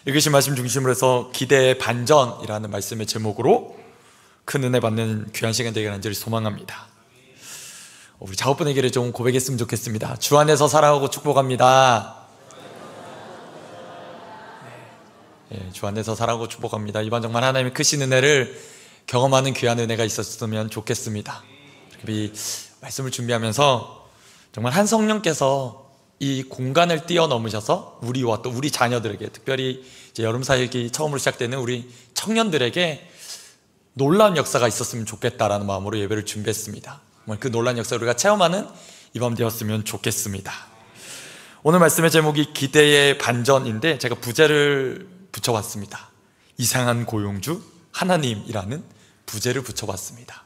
읽으신 말씀 중심으로 해서 기대의 반전이라는 말씀의 제목으로 큰 은혜 받는 귀한 시간 되기를 간절히 소망합니다. 우리 작업분에게를 좀 고백했으면 좋겠습니다. 주 안에서 사랑하고 축복합니다. 주 안에서 사랑하고 축복합니다. 이번 정말 하나님의 크신 은혜를 경험하는 귀한 은혜가 있었으면 좋겠습니다. 이 말씀을 준비하면서 정말 한 성령께서 이 공간을 뛰어넘으셔서 우리와 또 우리 자녀들에게, 특별히 이제 여름 사역이 처음으로 시작되는 우리 청년들에게 놀라운 역사가 있었으면 좋겠다라는 마음으로 예배를 준비했습니다. 정말 그 놀라운 역사를 우리가 체험하는 이 밤 되었으면 좋겠습니다. 오늘 말씀의 제목이 기대의 반전인데 제가 부제를 붙여봤습니다. 이상한 고용주 하나님이라는 부제를 붙여봤습니다.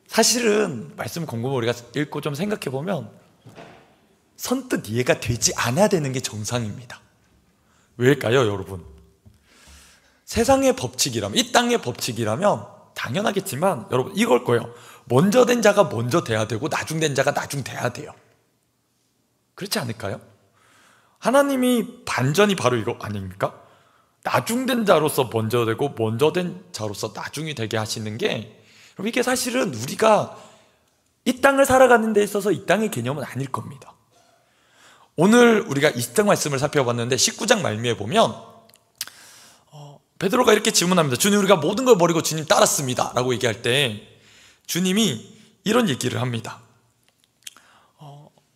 사실은 말씀 곰곰이 우리가 읽고 좀 생각해보면 선뜻 이해가 되지 않아야 되는 게 정상입니다. 왜일까요, 여러분? 세상의 법칙이라면, 이 땅의 법칙이라면 당연하겠지만 여러분 이걸 거예요. 먼저 된 자가 먼저 돼야 되고 나중 된 자가 나중 돼야 돼요. 그렇지 않을까요? 하나님이 반전이 바로 이거 아닙니까? 나중 된 자로서 먼저 되고 먼저 된 자로서 나중이 되게 하시는 게, 이게 사실은 우리가 이 땅을 살아가는 데 있어서 이 땅의 개념은 아닐 겁니다. 오늘 우리가 20장 말씀을 살펴봤는데 19장 말미에 보면 베드로가 이렇게 질문합니다. 주님, 우리가 모든 걸 버리고 주님 따랐습니다 라고 얘기할 때 주님이 이런 얘기를 합니다.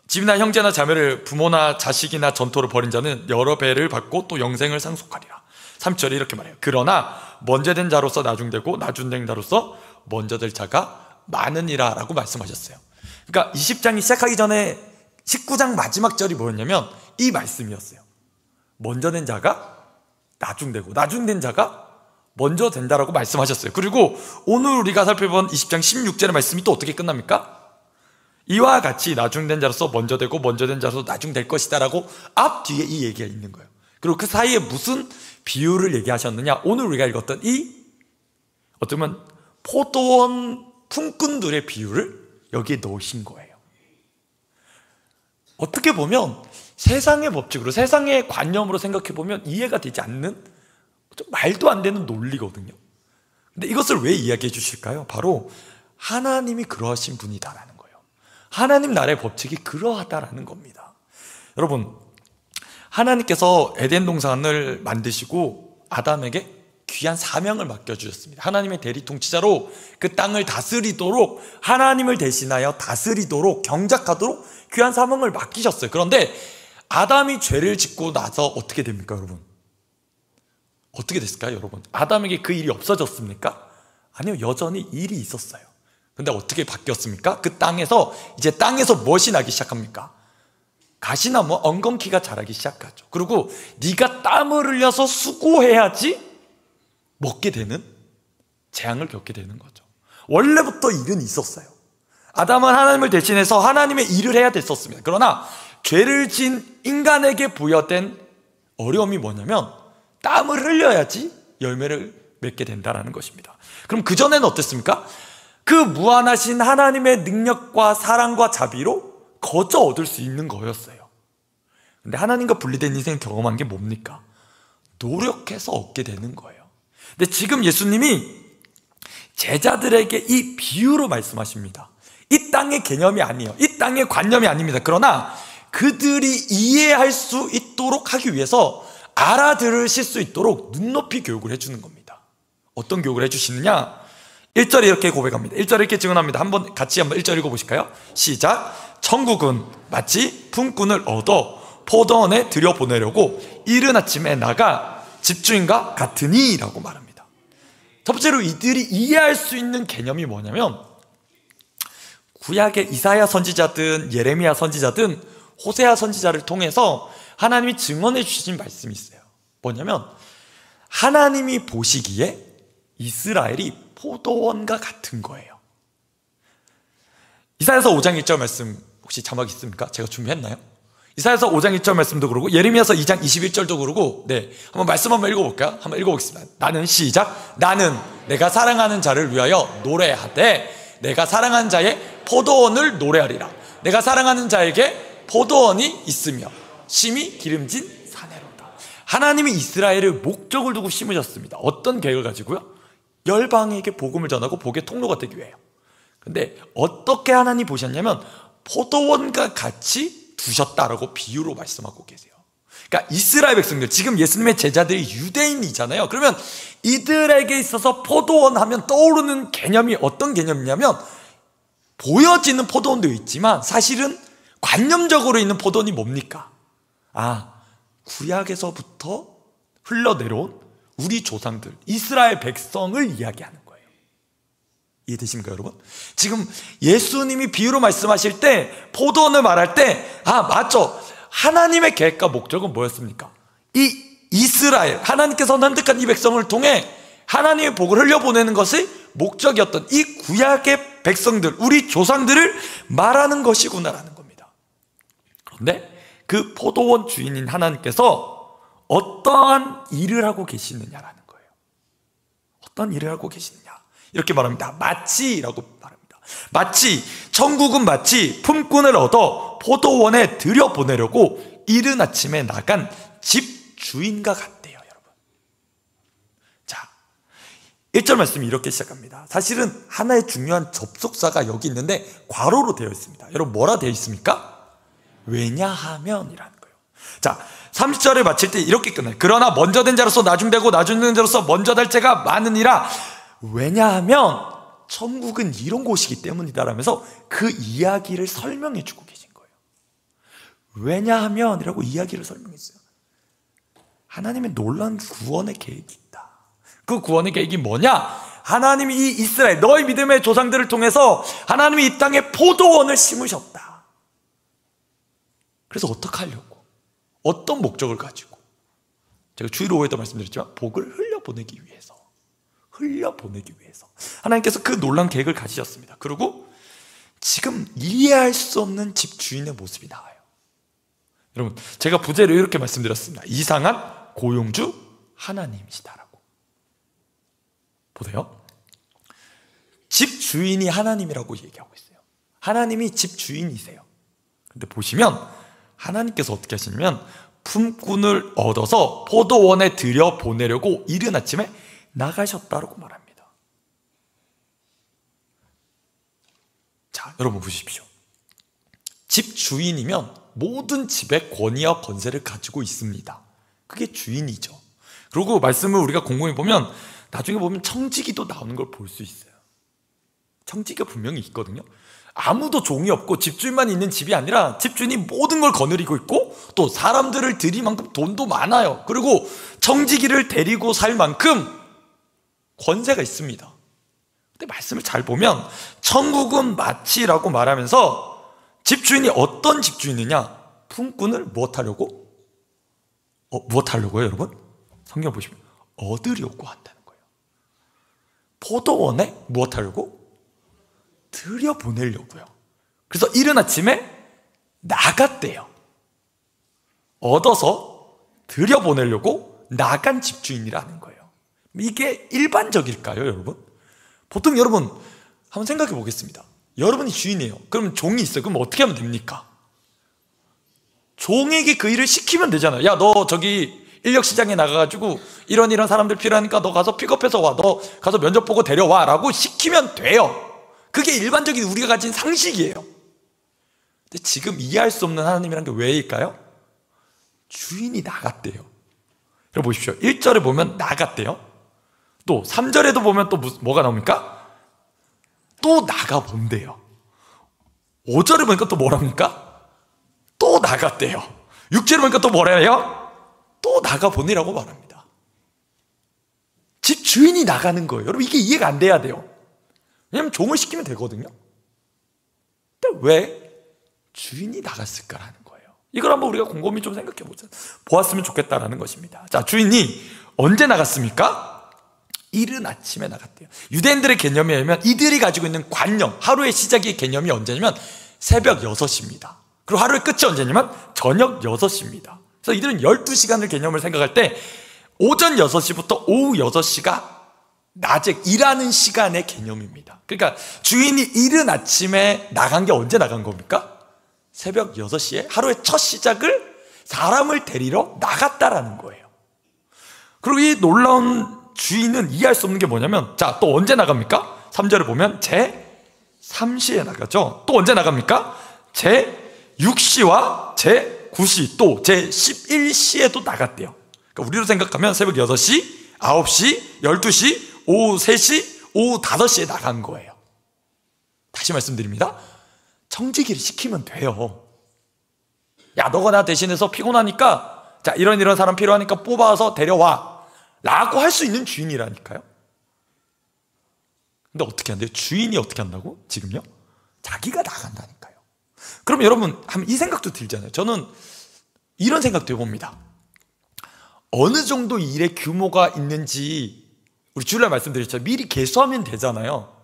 집이나 형제나 자매를, 부모나 자식이나 전토를 벌인 자는 여러 배를 받고 또 영생을 상속하리라. 3절에 이렇게 말해요. 그러나 먼저 된 자로서 나중되고 나중 된 자로서 먼저 될 자가 많으니라 라고 말씀하셨어요. 그러니까 20장이 시작하기 전에 19장 마지막 절이 뭐였냐면 이 말씀이었어요. 먼저 된 자가 나중 되고 나중 된 자가 먼저 된다라고 말씀하셨어요. 그리고 오늘 우리가 살펴본 20장 16절의 말씀이 또 어떻게 끝납니까? 이와 같이 나중 된 자로서 먼저 되고 먼저 된 자로서 나중 될 것이다 라고 앞뒤에 이 얘기가 있는 거예요. 그리고 그 사이에 무슨 비유를 얘기하셨느냐? 오늘 우리가 읽었던 이 어쩌면 포도원 품꾼들의 비유를 여기에 넣으신 거예요. 어떻게 보면 세상의 법칙으로, 세상의 관념으로 생각해보면 이해가 되지 않는, 좀 말도 안 되는 논리거든요. 근데 이것을 왜 이야기해 주실까요? 바로 하나님이 그러하신 분이다라는 거예요. 하나님 나라의 법칙이 그러하다라는 겁니다. 여러분, 하나님께서 에덴 동산을 만드시고 아담에게 귀한 사명을 맡겨주셨습니다. 하나님의 대리 통치자로 그 땅을 다스리도록, 하나님을 대신하여 다스리도록, 경작하도록 귀한 사명을 맡기셨어요. 그런데 아담이 죄를 짓고 나서 어떻게 됩니까, 여러분? 어떻게 됐을까요, 여러분? 아담에게 그 일이 없어졌습니까? 아니요, 여전히 일이 있었어요. 근데 어떻게 바뀌었습니까? 그 땅에서, 이제 땅에서 무엇이 나기 시작합니까? 가시나무, 엉겅퀴가 자라기 시작하죠. 그리고 네가 땀을 흘려서 수고해야지 먹게 되는, 재앙을 겪게 되는 거죠. 원래부터 일은 있었어요. 아담은 하나님을 대신해서 하나님의 일을 해야 됐었습니다. 그러나 죄를 지은 인간에게 부여된 어려움이 뭐냐면 땀을 흘려야지 열매를 맺게 된다는 것입니다. 그럼 그전에는 어땠습니까? 그 무한하신 하나님의 능력과 사랑과 자비로 거저 얻을 수 있는 거였어요. 근데 하나님과 분리된 인생을 경험한 게 뭡니까? 노력해서 얻게 되는 거예요. 근데 지금 예수님이 제자들에게 이 비유로 말씀하십니다. 이 땅의 개념이 아니에요. 이 땅의 관념이 아닙니다. 그러나 그들이 이해할 수 있도록 하기 위해서, 알아들으실 수 있도록 눈높이 교육을 해주는 겁니다. 어떤 교육을 해주시느냐? 1절에 이렇게 고백합니다. 1절에 이렇게 증언합니다. 같이 한번 1절 읽어보실까요? 시작. 천국은 마치 품꾼을 얻어 포도원에 들여보내려고 이른 아침에 나가 집주인과 같으니 라고 말합니다. 첫 번째로 이들이 이해할 수 있는 개념이 뭐냐면, 구약의 이사야 선지자든 예레미야 선지자든 호세아 선지자를 통해서 하나님이 증언해 주신 말씀이 있어요. 뭐냐면 하나님이 보시기에 이스라엘이 포도원과 같은 거예요. 이사야서 5장 1절 말씀 혹시 자막 있습니까? 제가 준비했나요? 이사야서 5장 1절 말씀도 그러고 예레미야서 2장 21절도 그러고, 한번 말씀 한번 읽어볼까요? 한번 읽어보겠습니다. 나는, 시작. 나는 내가 사랑하는 자를 위하여 노래하되 내가 사랑하는 자의 포도원을 노래하리라. 내가 사랑하는 자에게 포도원이 있으며 심히 기름진 사내로다. 하나님이 이스라엘을 목적을 두고 심으셨습니다. 어떤 계획을 가지고요? 열방에게 복음을 전하고 복의 통로가 되기 위해요. 근데 어떻게 하나님 보셨냐면 포도원과 같이 두셨다라고 비유로 말씀하고 계세요. 그러니까 이스라엘 백성들, 지금 예수님의 제자들이 유대인이잖아요. 그러면 이들에게 있어서 포도원 하면 떠오르는 개념이 어떤 개념이냐면, 보여지는 포도원도 있지만 사실은 관념적으로 있는 포도원이 뭡니까? 구약에서부터 흘러내려온 우리 조상들, 이스라엘 백성을 이야기하는 거예요. 이해되십니까, 여러분? 지금 예수님이 비유로 말씀하실 때, 포도원을 말할 때, 맞죠. 하나님의 계획과 목적은 뭐였습니까? 이 이스라엘, 하나님께서 선택한 이 백성을 통해 하나님의 복을 흘려보내는 것이 목적이었던 이 구약의 백성들, 우리 조상들을 말하는 것이구나라는 겁니다. 그런데 그 포도원 주인인 하나님께서 어떠한 일을 하고 계시느냐라는 거예요. 어떤 일을 하고 계시느냐, 이렇게 말합니다. 마치라고 말합니다. 마치, 천국은 마치 품꾼을 얻어 포도원에 들여보내려고 이른 아침에 나간 집주인과 같대요, 여러분. 자, 1절 말씀이 이렇게 시작합니다. 사실은 하나의 중요한 접속사가 여기 있는데 괄호로 되어 있습니다. 여러분, 뭐라 되어 있습니까? 왜냐하면이라는 거예요. 자, 30절을 마칠 때 이렇게 끝나요. 그러나 먼저 된 자로서 나중되고 나중된 자로서 먼저 될 자가 많으니라. 왜냐하면 천국은 이런 곳이기 때문이다라면서 그 이야기를 설명해 주고 계신 거예요. 왜냐하면이라고 이야기를 설명했어요. 하나님의 놀라운 구원의 계획이 있다. 그 구원의 계획이 뭐냐? 하나님이 이 이스라엘, 너희 믿음의 조상들을 통해서 하나님이 이 땅에 포도원을 심으셨다. 그래서 어떻게 하려고? 어떤 목적을 가지고? 제가 주일 오후에도 말씀드렸지만 복을 흘려보내기 위해서, 하나님께서 그 놀라운 계획을 가지셨습니다. 그리고 지금 이해할 수 없는 집주인의 모습이 나와요. 여러분, 제가 부제로 이렇게 말씀드렸습니다. 이상한 고용주 하나님이시다라고. 보세요. 집주인이 하나님이라고 얘기하고 있어요. 하나님이 집주인이세요. 근데 보시면 하나님께서 어떻게 하시냐면 품꾼을 얻어서 포도원에 들여보내려고 이른 아침에 나가셨다라고 말합니다. 자, 여러분 보십시오. 집주인이면 모든 집의 권위와 권세를 가지고 있습니다. 그게 주인이죠. 그리고 말씀을 우리가 곰곰이 보면 나중에 보면 청지기도 나오는 걸 볼 수 있어요. 청지기가 분명히 있거든요. 아무도 종이 없고 집주인만 있는 집이 아니라 집주인이 모든 걸 거느리고 있고 또 사람들을 들일 만큼 돈도 많아요. 그리고 청지기를 데리고 살 만큼 권세가 있습니다. 근데 말씀을 잘 보면 천국은 마치라고 말하면서 집주인이 어떤 집주인이냐? 품꾼을 무엇하려고? 무엇하려고요, 여러분? 성경 보시면 얻으려고 한다는 거예요. 포도원에 무엇하려고? 들여보내려고요. 그래서 이른 아침에 나갔대요. 얻어서 들여보내려고 나간 집주인이라는 거예요. 이게 일반적일까요, 여러분? 보통 여러분 한번 생각해 보겠습니다. 여러분이 주인이에요. 그러면 종이 있어요. 그럼 어떻게 하면 됩니까? 종에게 그 일을 시키면 되잖아요. 야, 너 저기 인력시장에 나가가지고 이런 사람들 필요하니까 너 가서 픽업해서 와. 너 가서 면접 보고 데려와 라고 시키면 돼요. 그게 일반적인 우리가 가진 상식이에요. 근데 지금 이해할 수 없는 하나님이란 게 왜일까요? 주인이 나갔대요. 여러분 보십시오. 1절에 보면 나갔대요. 또 3절에도 보면 또 뭐가 나옵니까? 또 나가본대요. 5절에 보니까 또 뭐랍니까? 또 나갔대요. 6절에 보니까 또 뭐라 해요? 또 나가보내라고 말합니다. 집 주인이 나가는 거예요. 여러분 이게 이해가 안 돼야 돼요. 왜냐면 종을 시키면 되거든요. 근데 왜 주인이 나갔을까라는 거예요. 이걸 한번 우리가 곰곰이 좀 생각해 보았으면 좋겠다라는 것입니다. 자, 주인이 언제 나갔습니까? 이른 아침에 나갔대요. 유대인들의 개념에 의하면 이들이 가지고 있는 관념, 하루의 시작의 개념이 언제냐면 새벽 6시입니다. 그리고 하루의 끝이 언제냐면 저녁 6시입니다. 그래서 이들은 12시간을 개념을 생각할 때 오전 6시부터 오후 6시가 낮에 일하는 시간의 개념입니다. 그러니까 주인이 이른 아침에 나간 게 언제 나간 겁니까? 새벽 6시에 하루의 첫 시작을 사람을 데리러 나갔다라는 거예요. 그리고 이 놀라운 주인은 이해할 수 없는 게 뭐냐면, 자, 또 언제 나갑니까? 3절을 보면 제3시에 나가죠. 또 언제 나갑니까? 제6시와 제9시, 또 제11시에도 나갔대요. 그러니까 우리로 생각하면 새벽 6시, 9시, 12시, 오후 3시, 오후 5시에 나간 거예요. 다시 말씀드립니다. 청지기를 시키면 돼요. 야, 너가 나 대신해서 피곤하니까, 자, 이런 사람 필요하니까 뽑아서 데려와 라고 할 수 있는 주인이라니까요. 근데 어떻게 한대요? 주인이 어떻게 한다고? 지금요? 자기가 나간다니까요. 그럼 여러분, 이 생각도 들잖아요. 저는 이런 생각도 해봅니다. 어느 정도 일의 규모가 있는지 우리 주일날 말씀드렸죠. 미리 계수하면 되잖아요.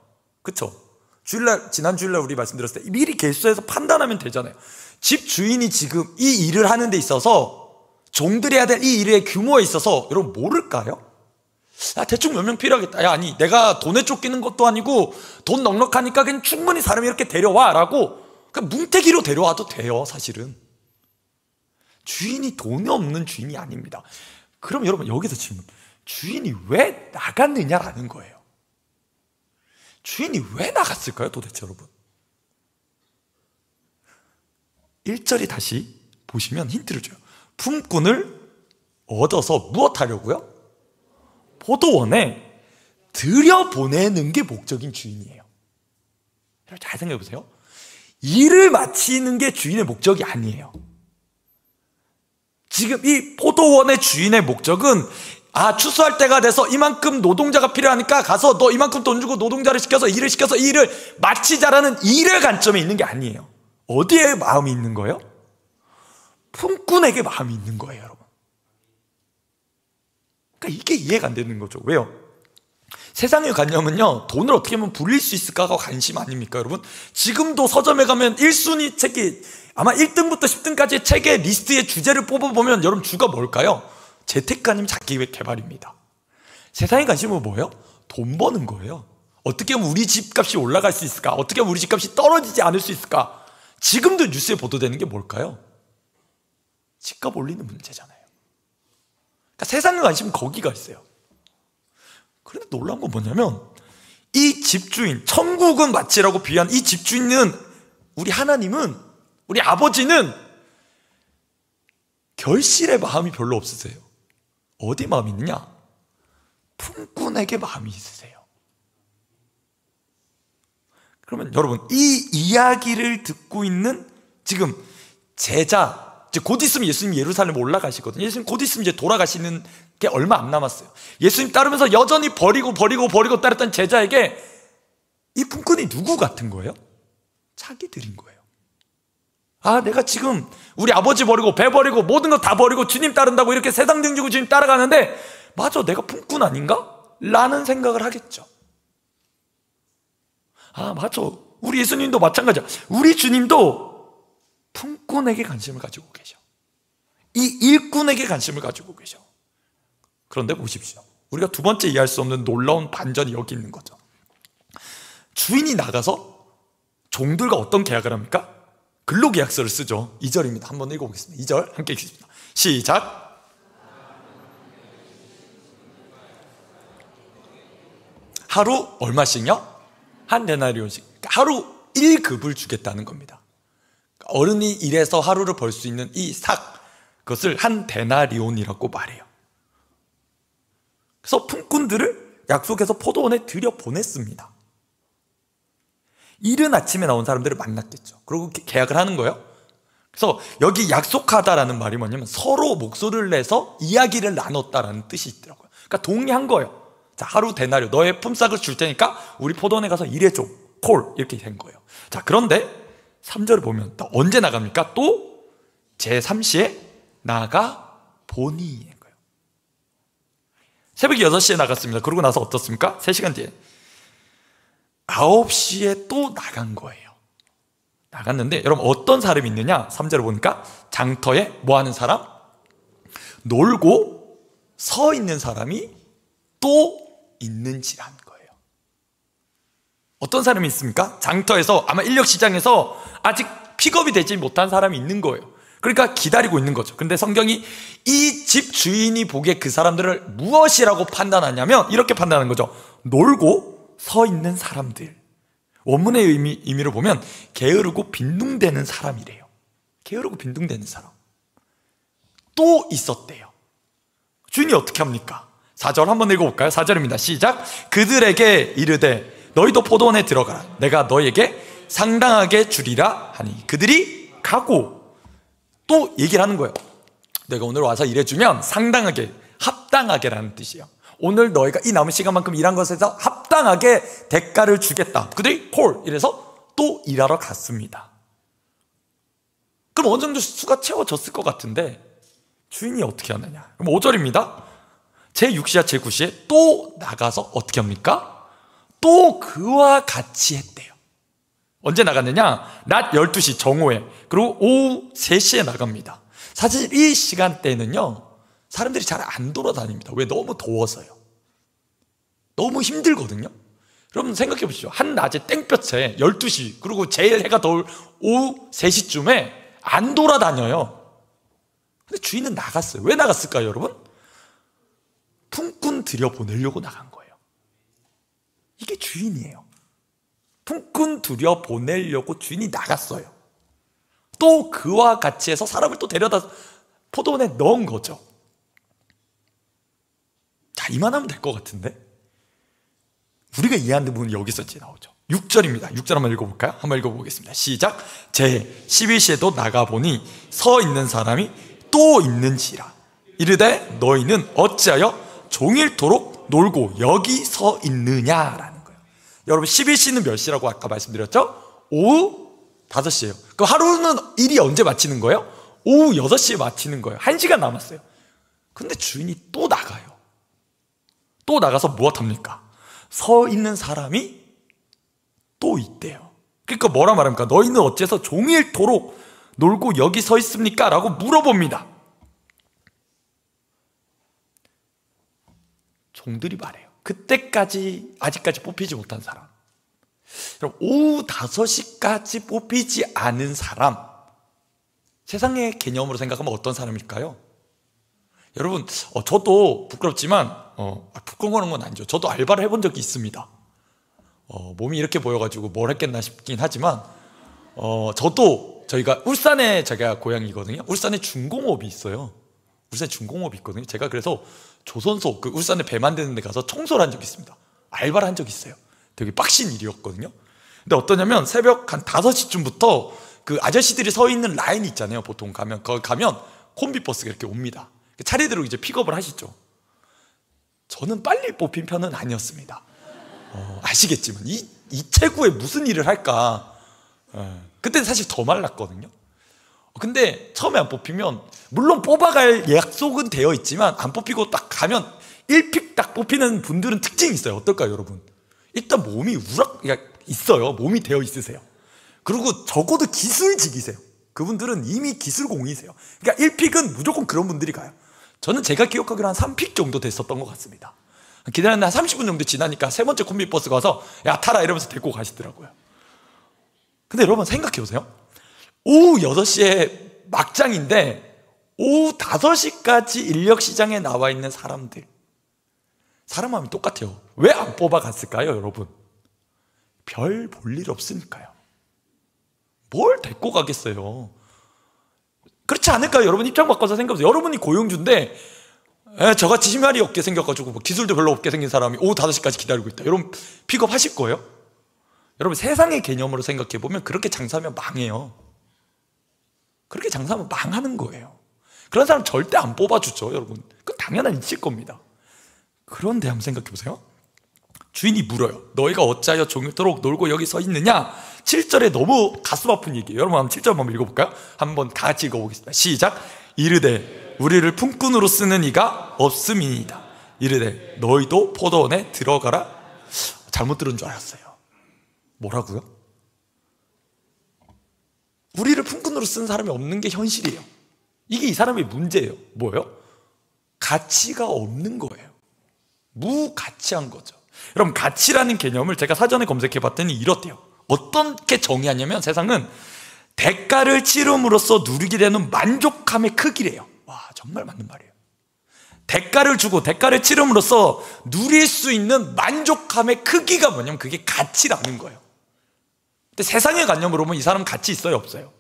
그쵸? 지난 주일날 우리 말씀드렸을 때 미리 계수해서 판단하면 되잖아요. 집 주인이 지금 이 일을 하는 데 있어서, 종들이 해야 될 이 일의 규모에 있어서 여러분 모를까요? 대충 몇 명 필요하겠다. 야, 아니 내가 돈에 쫓기는 것도 아니고 돈 넉넉하니까 그냥 충분히 사람이 이렇게 데려와 라고 그냥 뭉태기로 데려와도 돼요. 사실은 주인이 돈이 없는 주인이 아닙니다. 그럼 여러분 여기서 질문, 주인이 왜 나갔느냐라는 거예요. 주인이 왜 나갔을까요 도대체? 여러분 1절이 다시 보시면 힌트를 줘요. 품꾼을 얻어서 무엇하려고요? 포도원에 들여보내는 게 목적인 주인이에요. 잘 생각해 보세요. 일을 마치는 게 주인의 목적이 아니에요. 지금 이 포도원의 주인의 목적은, 추수할 때가 돼서 이만큼 노동자가 필요하니까 가서 너 이만큼 돈 주고 노동자를 시켜서 일을 시켜서 이 일을 마치자라는 일의 관점에 있는 게 아니에요. 어디에 마음이 있는 거예요? 품꾼에게 마음이 있는 거예요, 여러분. 그러니까 이게 이해가 안 되는 거죠. 왜요? 세상의 관념은요, 돈을 어떻게 하면 불릴 수 있을까가 관심 아닙니까, 여러분? 지금도 서점에 가면 1순위 책이 아마 1등부터 10등까지의 책의 리스트의 주제를 뽑아보면 여러분 주가 뭘까요? 재테크 아니면 자기개발입니다. 세상의 관심은 뭐예요? 돈 버는 거예요. 어떻게 하면 우리 집값이 올라갈 수 있을까? 어떻게 하면 우리 집값이 떨어지지 않을 수 있을까? 지금도 뉴스에 보도되는 게 뭘까요? 집값 올리는 문제잖아요. 그러니까 세상의 관심은 거기가 있어요. 그런데 놀라운 건 뭐냐면 이 집주인, 천국은 마치라고 비유한 이 집주인은, 우리 하나님은, 우리 아버지는 결실의 마음이 별로 없으세요. 어디 마음이 있느냐? 품꾼에게 마음이 있으세요. 그러면 여러분 이 이야기를 듣고 있는 지금 제자, 이제 곧 있으면 예수님이 예루살렘 올라가시거든요. 예수님 곧 있으면 이제 돌아가시는 게 얼마 안 남았어요. 예수님 따르면서 여전히 버리고 따랐던 제자에게 이 품꾼이 누구 같은 거예요? 자기들인 거예요. 내가 지금 우리 아버지 버리고 배 버리고 모든 거 다 버리고 주님 따른다고 이렇게 세상 등지고 주님 따라가는데, 맞아, 내가 품꾼 아닌가? 라는 생각을 하겠죠. 맞아, 우리 예수님도 마찬가지야. 우리 주님도 품꾼에게 관심을 가지고 계셔. 이 일꾼에게 관심을 가지고 계셔. 그런데 보십시오, 우리가 두 번째 이해할 수 없는 놀라운 반전이 여기 있는 거죠. 주인이 나가서 종들과 어떤 계약을 합니까? 근로계약서를 쓰죠. 2절입니다. 한번 읽어보겠습니다. 2절 함께 읽겠습니다. 시작. 하루 얼마씩요? 한 데나리온씩. 하루 1급을 주겠다는 겁니다. 어른이 일해서 하루를 벌 수 있는 이 삭, 그것을 한 데나리온이라고 말해요. 그래서 품꾼들을 약속해서 포도원에 들여보냈습니다. 이른 아침에 나온 사람들을 만났겠죠. 그리고 계약을 하는 거예요. 그래서 여기 약속하다라는 말이 뭐냐면 서로 목소리를 내서 이야기를 나눴다라는 뜻이 있더라고요. 그러니까 동의한 거예요. 자, 하루 데나리온, 너의 품삯을 줄 테니까 우리 포도원에 가서 일해줘. 콜, 이렇게 된 거예요. 자, 그런데 3절을 보면 또 언제 나갑니까? 또 제3시에 나가 보니. 새벽 6시에 나갔습니다. 그러고 나서 어떻습니까? 3시간 뒤에 9시에 또 나간 거예요. 나갔는데 여러분 어떤 사람이 있느냐? 3절을 보니까 장터에 뭐 하는 사람? 놀고 서 있는 사람이 또 있는지라는 거예요. 어떤 사람이 있습니까? 장터에서, 아마 인력시장에서 아직 픽업이 되지 못한 사람이 있는 거예요. 그러니까 기다리고 있는 거죠. 근데 성경이 이 집 주인이 보기에 그 사람들을 무엇이라고 판단하냐면 이렇게 판단하는 거죠. 놀고 서 있는 사람들. 원문의 의미를 보면 게으르고 빈둥대는 사람이래요. 게으르고 빈둥대는 사람. 또 있었대요. 주인이 어떻게 합니까? 4절 한번 읽어볼까요? 4절입니다. 시작. 그들에게 이르되 너희도 포도원에 들어가라. 내가 너희에게 상당하게 주리라 하니 그들이 가고 또 얘기를 하는 거예요. 내가 오늘 와서 일해주면 상당하게, 합당하게라는 뜻이에요. 오늘 너희가 이 남은 시간만큼 일한 것에서 합당하게 대가를 주겠다. 그들이 콜 이래서 또 일하러 갔습니다. 그럼 어느 정도 수가 채워졌을 것 같은데 주인이 어떻게 하느냐? 그럼 5절입니다. 제6시와 제9시에 또 나가서 어떻게 합니까? 또 그와 같이 했대요. 언제 나갔느냐? 낮 12시 정오에, 그리고 오후 3시에 나갑니다. 사실 이 시간대는요 사람들이 잘 안 돌아다닙니다. 왜? 너무 더워서요. 너무 힘들거든요. 여러분 생각해 보시죠. 한낮에 땡볕에 12시, 그리고 제일 해가 더울 오후 3시쯤에 안 돌아다녀요. 근데 주인은 나갔어요. 왜 나갔을까요, 여러분? 품꾼 들여보내려고 나간 거예요. 이게 주인이에요. 품꾼 들여보내려고 주인이 나갔어요. 또 그와 같이 해서 사람을 또 데려다 포도원에 넣은 거죠. 자, 이만하면 될 것 같은데 우리가 이해하는 부분이 여기서 이제 나오죠. 6절입니다. 6절 한번 읽어볼까요? 한번 읽어보겠습니다. 시작. 제 11시에도 나가보니 서 있는 사람이 또 있는지라. 이르되 너희는 어찌하여 종일토록 놀고 여기 서 있느냐라는 거예요. 여러분 11시는 몇 시라고 아까 말씀드렸죠? 오후 5시예요. 그 하루는 일이 언제 마치는 거예요? 오후 6시에 마치는 거예요. 1시간 남았어요. 근데 주인이 또 나가요. 또 나가서 무엇합니까? 서 있는 사람이 또 있대요. 그러니까 뭐라 말합니까? 너희는 어째서 종일토록 놀고 여기 서 있습니까? 라고 물어봅니다. 종들이 말해요. 그때까지 아직까지 뽑히지 못한 사람, 그럼 오후 5시까지 뽑히지 않은 사람, 세상의 개념으로 생각하면 어떤 사람일까요? 여러분 저도 부끄럽지만 부끄러운 건 아니죠. 저도 알바를 해본 적이 있습니다. 몸이 이렇게 보여가지고 뭘 했겠나 싶긴 하지만 저도, 저희가 울산에 제가 고향이거든요. 울산에 중공업이 있어요. 울산에 중공업이 있거든요. 제가 그래서 조선소, 그 울산에 배 만드는 데 가서 청소를 한 적이 있습니다. 알바를 한 적이 있어요. 되게 빡신 일이었거든요. 근데 어떠냐면 새벽 한 5시쯤부터 그 아저씨들이 서 있는 라인이 있잖아요. 보통 거기 가면 콤비버스가 이렇게 옵니다. 차례대로 이제 픽업을 하시죠. 저는 빨리 뽑힌 편은 아니었습니다. 아시겠지만 이 체구에 무슨 일을 할까. 그때는 사실 더 말랐거든요. 근데 처음에 안 뽑히면, 물론 뽑아갈 약속은 되어 있지만 안 뽑히고 딱 가면 1픽 딱 뽑히는 분들은 특징이 있어요. 어떨까요, 여러분? 일단 몸이 있어요. 몸이 되어 있으세요. 그리고 적어도 기술직이세요. 그분들은 이미 기술공이세요. 그러니까 1픽은 무조건 그런 분들이 가요. 저는 제가 기억하기로 한 3픽 정도 됐었던 것 같습니다. 기다렸는데 한 30분 정도 지나니까 세 번째 콤비버스가 와서 야 타라 이러면서 데리고 가시더라고요. 근데 여러분 생각해보세요. 오후 6시에 막장인데 오후 5시까지 인력시장에 나와 있는 사람들, 사람 마음이 똑같아요. 왜 안 뽑아갔을까요, 여러분? 별 볼 일 없으니까요. 뭘 데리고 가겠어요? 그렇지 않을까요? 여러분 입장 바꿔서 생각해보세요. 여러분이 고용주인데 저같이 힘알이 없게 생겨가지고 기술도 별로 없게 생긴 사람이 오후 5시까지 기다리고 있다. 여러분 픽업하실 거예요? 여러분 세상의 개념으로 생각해보면 그렇게 장사하면 망해요. 그렇게 장사하면 망하는 거예요. 그런 사람 절대 안 뽑아주죠, 여러분. 그건 당연한 이치일 겁니다. 그런데 한번 생각해보세요. 주인이 물어요. 너희가 어찌하여 종일토록 놀고 여기 서 있느냐? 7절에 너무 가슴 아픈 얘기예요. 여러분 한번 7절 한번 읽어볼까요? 한번 다 같이 읽어보겠습니다. 시작. 이르되 우리를 품꾼으로 쓰는 이가 없음이니이다. 이르되 너희도 포도원에 들어가라. 잘못 들은 줄 알았어요. 뭐라고요? 우리를 품꾼으로 쓰는 사람이 없는 게 현실이에요. 이게 이 사람의 문제예요. 뭐예요? 가치가 없는 거예요. 무가치한 거죠. 여러분 가치라는 개념을 제가 사전에 검색해 봤더니 이렇대요. 어떻게 정의하냐면 세상은 대가를 치름으로써 누리게 되는 만족함의 크기래요. 와, 정말 맞는 말이에요. 대가를 주고 대가를 치름으로써 누릴 수 있는 만족함의 크기가 뭐냐면 그게 가치라는 거예요. 근데 세상의 관념으로 보면 이 사람은 가치 있어요, 없어요?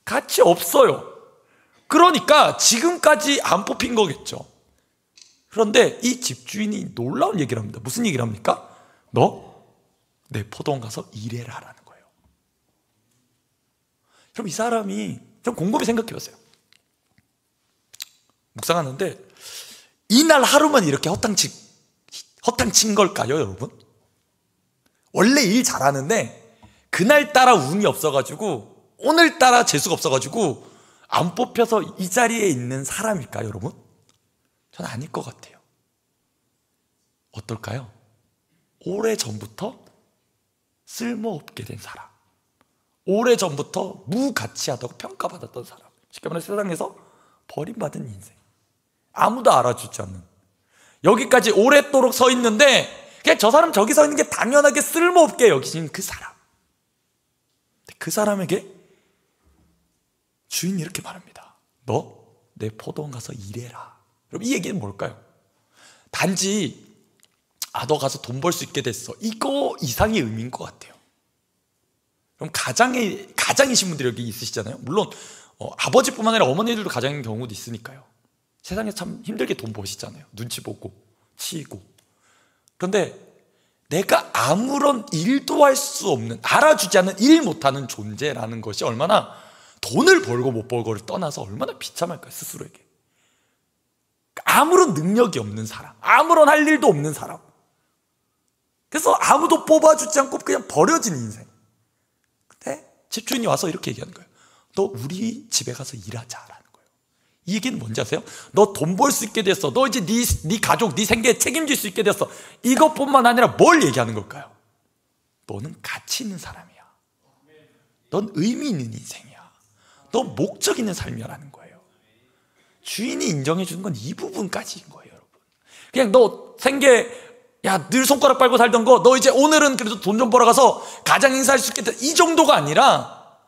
가치 없어요. 그러니까 지금까지 안 뽑힌 거겠죠. 그런데 이 집주인이 놀라운 얘기를 합니다. 무슨 얘기를 합니까? 너 내 포도원 가서 일해라 라는 거예요. 그럼 이 사람이 좀 곰곰이 생각해 보세요. 묵상하는데 이날 하루만 이렇게 허탕친 걸까요, 여러분? 원래 일 잘하는데 그날따라 운이 없어가지고 오늘따라 재수가 없어가지고 안 뽑혀서 이 자리에 있는 사람일까요, 여러분? 전 아닐 것 같아요. 어떨까요? 오래전부터 쓸모없게 된 사람, 오래전부터 무가치하다고 평가받았던 사람, 쉽게 말해 세상에서 버림받은 인생, 아무도 알아주지 않는, 여기까지 오랫도록 서 있는데 그냥 저 사람 저기 서 있는 게 당연하게 쓸모없게 여기신 그 사람. 그 사람에게 주인이 이렇게 말합니다. 너 내 포도원 가서 일해라. 그럼 이 얘기는 뭘까요? 단지 너 가서 돈 벌 수 있게 됐어, 이거 이상의 의미인 것 같아요. 그럼 가장이신 분들이 여기 있으시잖아요. 물론 아버지뿐만 아니라 어머니들도 가장인 경우도 있으니까요. 세상에 참 힘들게 돈 버시잖아요. 눈치 보고 치이고. 그런데 내가 아무런 일도 할 수 없는, 알아주지 않는, 일 못하는 존재라는 것이 얼마나, 돈을 벌고 못 벌고를 떠나서 얼마나 비참할까요, 스스로에게. 아무런 능력이 없는 사람, 아무런 할 일도 없는 사람, 그래서 아무도 뽑아주지 않고 그냥 버려진 인생. 근데 집주인이 와서 이렇게 얘기하는 거예요. 너 우리 집에 가서 일하자라는 거예요. 이 얘기는 뭔지 아세요? 너 돈 벌 수 있게 됐어. 너 이제 네 가족, 네 생계에 책임질 수 있게 됐어. 이것뿐만 아니라 뭘 얘기하는 걸까요? 너는 가치 있는 사람이야. 넌 의미 있는 인생이야. 넌 목적 있는 삶이야라는 거예요. 주인이 인정해 주는 건 이 부분까지인 거예요, 여러분. 그냥 너 생계, 늘 손가락 빨고 살던 거, 너 이제 오늘은 그래도 돈 좀 벌어가서 가장 인사할 수 있겠다, 이 정도가 아니라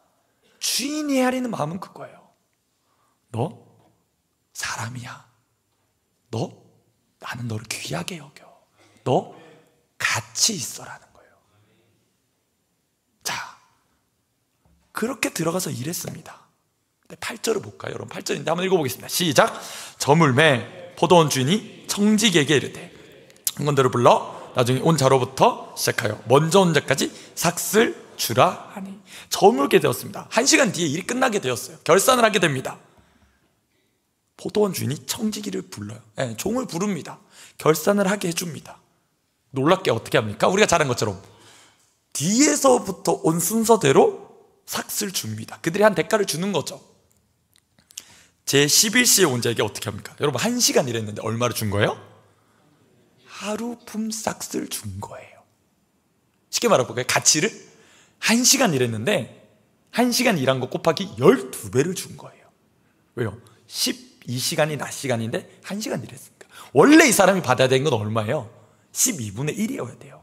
주인이 헤아리는 마음은 그거예요. 너 사람이야. 나는 너를 귀하게 여겨. 너 가치 있어라는 거예요. 자, 그렇게 들어가서 일했습니다. 8절을 볼까요? 여러분 8절인데 한번 읽어보겠습니다. 시작. 저물매 포도원 주인이 청지기에게 이르되 한건대로 불러 나중에 온 자로부터 시작하여 먼저 온 자까지 삭슬 주라 하니. 저물게 되었습니다. 1시간 뒤에 일이 끝나게 되었어요. 결산을 하게 됩니다. 포도원 주인이 청지기를 불러요. 종을 부릅니다. 결산을 하게 해줍니다. 놀랍게 어떻게 합니까? 우리가 잘한 것처럼 뒤에서부터 온 순서대로 삭슬 줍니다. 그들이 한 대가를 주는 거죠. 제11시에 온 자에게 어떻게 합니까? 여러분 1시간 일했는데 얼마를 준 거예요? 하루 품삯을 준 거예요. 쉽게 말해볼까요? 가치를 1시간 일했는데 1시간 일한 거 곱하기 12배를 준 거예요. 왜요? 12시간이 낮 시간인데 1시간 일했으니까. 원래 이 사람이 받아야 되는 건 얼마예요? 12분의 1이어야 돼요.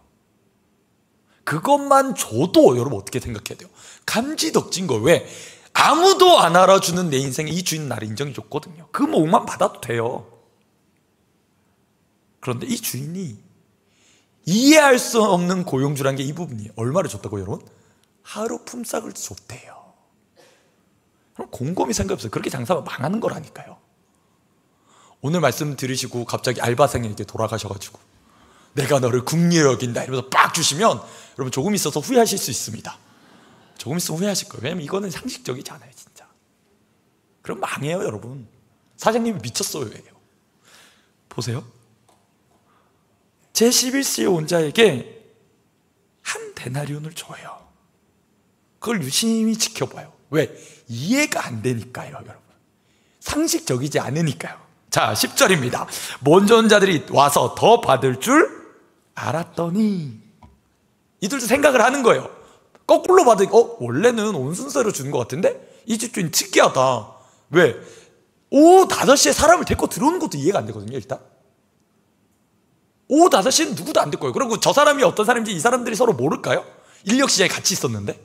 그것만 줘도 여러분 어떻게 생각해야 돼요? 감지덕진 거예요. 왜? 아무도 안 알아주는 내 인생에 이 주인 나를 인정해 줬거든요. 그 몫만 받아도 돼요. 그런데 이 주인이 이해할 수 없는 고용주라는 게 이 부분이에요. 얼마를 줬다고 여러분? 하루 품삯을 줬대요. 그럼 곰곰이 생각해보세요. 그렇게 장사하면 망하는 거라니까요. 오늘 말씀 들으시고 갑자기 알바생에게 돌아가셔가지고 내가 너를 긍휼히 여긴다 이러면서 빡 주시면 여러분 조금 있어서 후회하실 수 있습니다. 조금 있으면 후회하실 거예요. 왜냐면 이거는 상식적이지 않아요, 진짜. 그럼 망해요, 여러분. 사장님이 미쳤어요. 보세요. 제11시에 온 자에게 한 데나리온을 줘요. 그걸 유심히 지켜봐요. 왜? 이해가 안 되니까요, 여러분. 상식적이지 않으니까요. 자, 10절입니다. 먼저 온 자들이 와서 더 받을 줄 알았더니 이들도 생각을 하는 거예요. 거꾸로 받으니까 원래는 온 순서로 주는 것 같은데 이 집주인 특이하다. 왜? 오후 5시에 사람을 데리고 들어오는 것도 이해가 안 되거든요. 일단 오후 5시는 누구도 안 될 거예요. 그리고 저 사람이 어떤 사람인지 이 사람들이 서로 모를까요? 인력시장에 같이 있었는데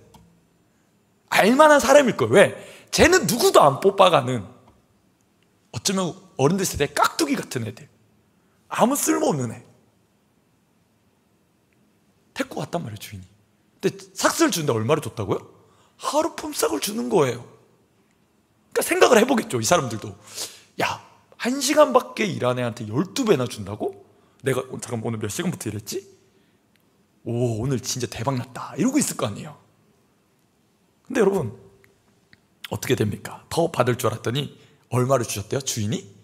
알만한 사람일 거예요. 왜? 쟤는 누구도 안 뽑아가는, 어쩌면 어른들 세대 깍두기 같은 애들, 아무 쓸모없는 애 데리고 왔단 말이에요, 주인이. 근데 삭스를 주는데 얼마를 줬다고요? 하루 품삯을 주는 거예요. 그러니까 생각을 해보겠죠, 이 사람들도. 야, 1시간밖에 일한 애한테 12배나 준다고? 내가 잠깐 오늘 몇 시간부터 일했지? 오, 오늘 진짜 대박 났다 이러고 있을 거 아니에요. 근데 여러분 어떻게 됩니까? 더 받을 줄 알았더니 얼마를 주셨대요? 주인이?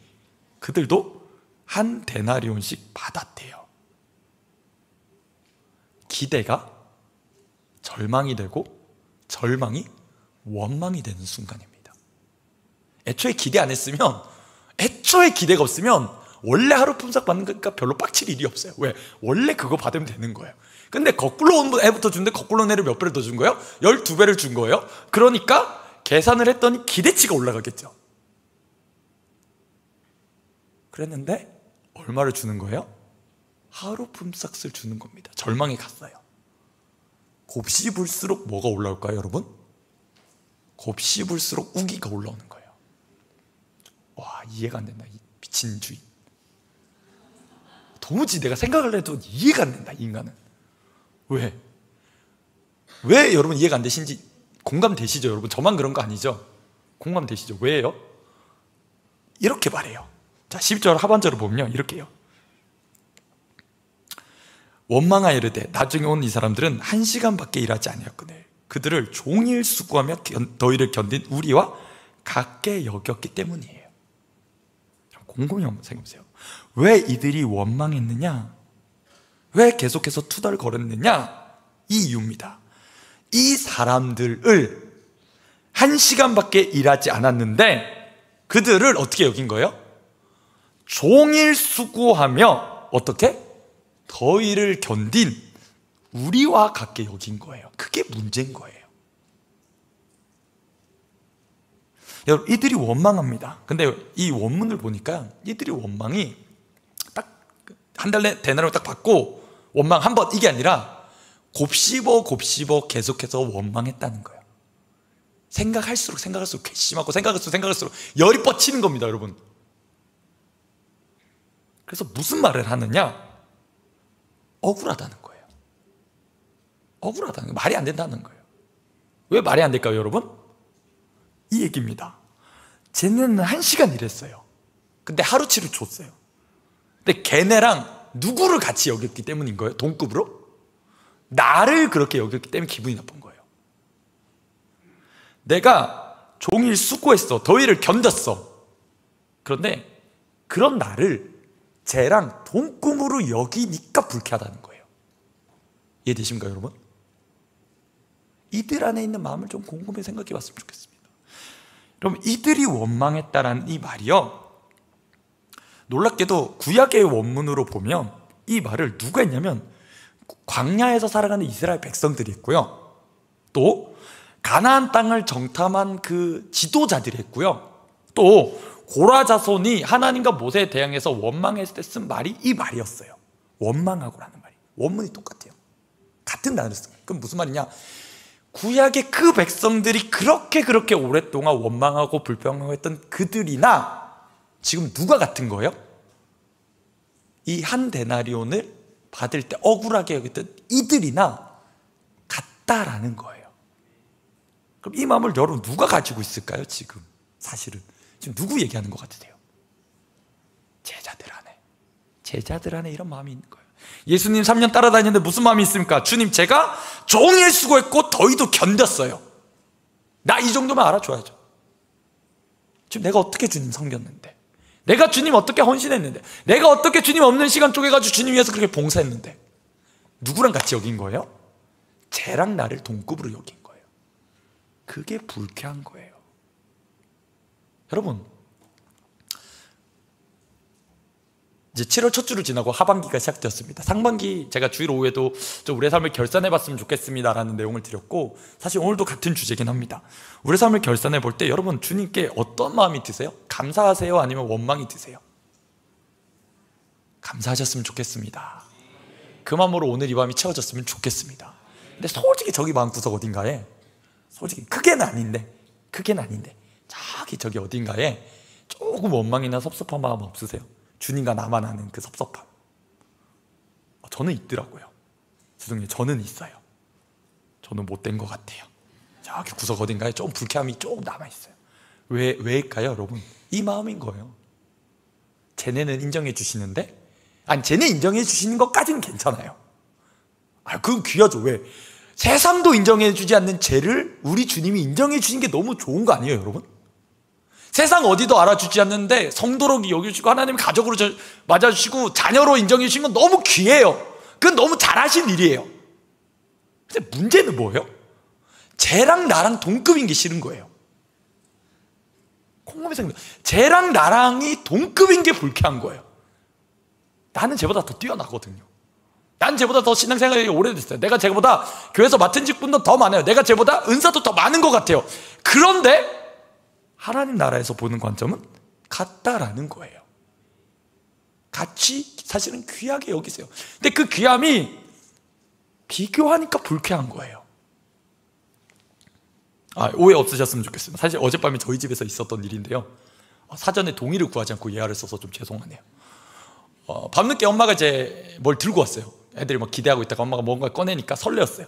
그들도 한 데나리온씩 받았대요. 기대가 절망이 되고 절망이 원망이 되는 순간입니다. 애초에 기대 안 했으면, 애초에 기대가 없으면 원래 하루 품삯 받는 거니까 별로 빡칠 일이 없어요. 왜? 원래 그거 받으면 되는 거예요. 근데 거꾸로 온 애부터 주는데 거꾸로 온 애를 몇 배를 더 준 거예요? 12배를 준 거예요. 그러니까 계산을 했더니 기대치가 올라가겠죠. 그랬는데 얼마를 주는 거예요? 하루 품삯을 주는 겁니다. 절망에 갔어요. 곱씹을수록 뭐가 올라올까요, 여러분? 곱씹을수록 우기가 올라오는 거예요. 와, 이해가 안 된다, 이 미친 주인. 도무지 내가 생각을 해도 이해가 안 된다, 이 인간은. 왜? 왜 여러분 이해가 안 되신지 공감되시죠? 여러분 저만 그런 거 아니죠? 공감되시죠? 왜요? 이렇게 말해요. 자, 10절 하반절을 보면요, 이렇게요. 원망하여 이르되 나중에 온 이 사람들은 1시간밖에 일하지 아니었거늘 그들을 종일 수고하며 더위를 견딘 우리와 같게 여겼기 때문이에요. 곰곰이 한번 생각해보세요. 왜 이들이 원망했느냐? 왜 계속해서 투덜거렸느냐? 이 이유입니다. 이 사람들을 1시간밖에 일하지 않았는데 그들을 어떻게 여긴 거예요? 종일 수고하며 어떻게? 더위를 견딘 우리와 같게 여긴 거예요. 그게 문제인 거예요. 여러분, 이들이 원망합니다. 근데 이 원문을 보니까 이들이 원망이 딱 한 달 내 대나를 딱 받고 원망 한 번, 이게 아니라 곱씹어 계속해서 원망했다는 거예요. 생각할수록 괘씸하고 생각할수록 열이 뻗치는 겁니다, 여러분. 그래서 무슨 말을 하느냐? 억울하다는 거예요. 억울하다는 거예요. 말이 안 된다는 거예요. 왜 말이 안 될까요, 여러분? 이 얘기입니다. 쟤네는 1시간 일했어요. 근데 하루치를 줬어요. 근데 걔네랑 누구를 같이 여겼기 때문인 거예요? 동급으로? 나를 그렇게 여겼기 때문에 기분이 나쁜 거예요. 내가 종일 수고했어. 더위를 견뎠어. 그런데 그런 나를 쟤랑 동급으로 여기니까 불쾌하다는 거예요. 이해되십니까, 여러분? 이들 안에 있는 마음을 좀 곰곰이 생각해 봤으면 좋겠습니다. 여러분, 이들이 원망했다라는 이 말이요, 놀랍게도 구약의 원문으로 보면 이 말을 누가 했냐면 광야에서 살아가는 이스라엘 백성들이 했고요, 또 가나안 땅을 정탐한 그 지도자들이 했고요, 또 고라 자손이 하나님과 모세에 대항해서 원망했을 때 쓴 말이 이 말이었어요. 원망하고라는 말이. 원문이 똑같아요. 같은 단어를 쓴 거예요. 그럼 무슨 말이냐? 구약의 그 백성들이 그렇게 오랫동안 원망하고 불평하고 했던 그들이나 지금 누가 같은 거예요? 이 한 데나리온을 받을 때 억울하게 여겼던 이들이나 같다라는 거예요. 그럼 이 마음을 여러분 누가 가지고 있을까요? 지금 사실은 지금 누구 얘기하는 것 같으세요? 제자들 안에 이런 마음이 있는 거예요. 예수님 3년 따라다니는데 무슨 마음이 있습니까? 주님, 제가 종일 수고했고 더위도 견뎠어요. 나 이 정도만 알아줘야죠. 지금 내가 어떻게 주님 섬겼는데, 내가 주님 어떻게 헌신했는데, 내가 어떻게 주님 없는 시간 쪼개가지고 주님 위해서 그렇게 봉사했는데, 누구랑 같이 여긴 거예요? 쟤랑 나를 동급으로 여긴 거예요. 그게 불쾌한 거예요. 여러분, 이제 7월 첫 주를 지나고 하반기가 시작되었습니다. 상반기 제가 주일 오후에도 좀 우리의 삶을 결산해 봤으면 좋겠습니다 라는 내용을 드렸고, 사실 오늘도 같은 주제긴 합니다. 우리의 삶을 결산해 볼 때 여러분, 주님께 어떤 마음이 드세요? 감사하세요? 아니면 원망이 드세요? 감사하셨으면 좋겠습니다. 그 마음으로 오늘 이 밤이 채워졌으면 좋겠습니다. 근데 솔직히 저기 마음구석 어딘가에 솔직히 크게는 아닌데 저기 어딘가에 조금 원망이나 섭섭한 마음 없으세요? 주님과 나만 아는 그 섭섭함. 저는 있더라고요. 죄송해요, 저는 있어요. 저는 못된 것 같아요. 저기 구석 어딘가에 좀 불쾌함이 조금 남아있어요. 왜일까요, 여러분? 이 마음인 거예요. 쟤네는 인정해 주시는데, 아니 쟤네 인정해 주시는 것까지는 괜찮아요. 그건 귀하죠. 왜? 세상도 인정해 주지 않는 쟤를 우리 주님이 인정해 주신 게 너무 좋은 거 아니에요, 여러분? 세상 어디도 알아주지 않는데 성도로 여겨주시고 하나님 가족으로 맞아주시고 자녀로 인정해 주신 건 너무 귀해요. 그건 너무 잘하신 일이에요. 근데 문제는 뭐예요? 쟤랑 나랑 동급인 게 싫은 거예요. 콩고기 생각. 쟤랑 나랑이 동급인 게 불쾌한 거예요. 나는 쟤보다 더 뛰어나거든요. 난 쟤보다 더 신앙생활이 오래됐어요. 내가 쟤보다 교회에서 맡은 직분도 더 많아요. 내가 쟤보다 은사도 더 많은 것 같아요. 그런데 하나님 나라에서 보는 관점은 같다라는 거예요. 같이 사실은 귀하게 여기세요. 근데 그 귀함이 비교하니까 불쾌한 거예요. 오해 없으셨으면 좋겠습니다. 사실 어젯밤에 저희 집에서 있었던 일인데요, 사전에 동의를 구하지 않고 예약을 써서 좀 죄송하네요. 밤늦게 엄마가 이제 뭘 들고 왔어요. 애들이 막 기대하고 있다가 엄마가 뭔가 꺼내니까 설레었어요.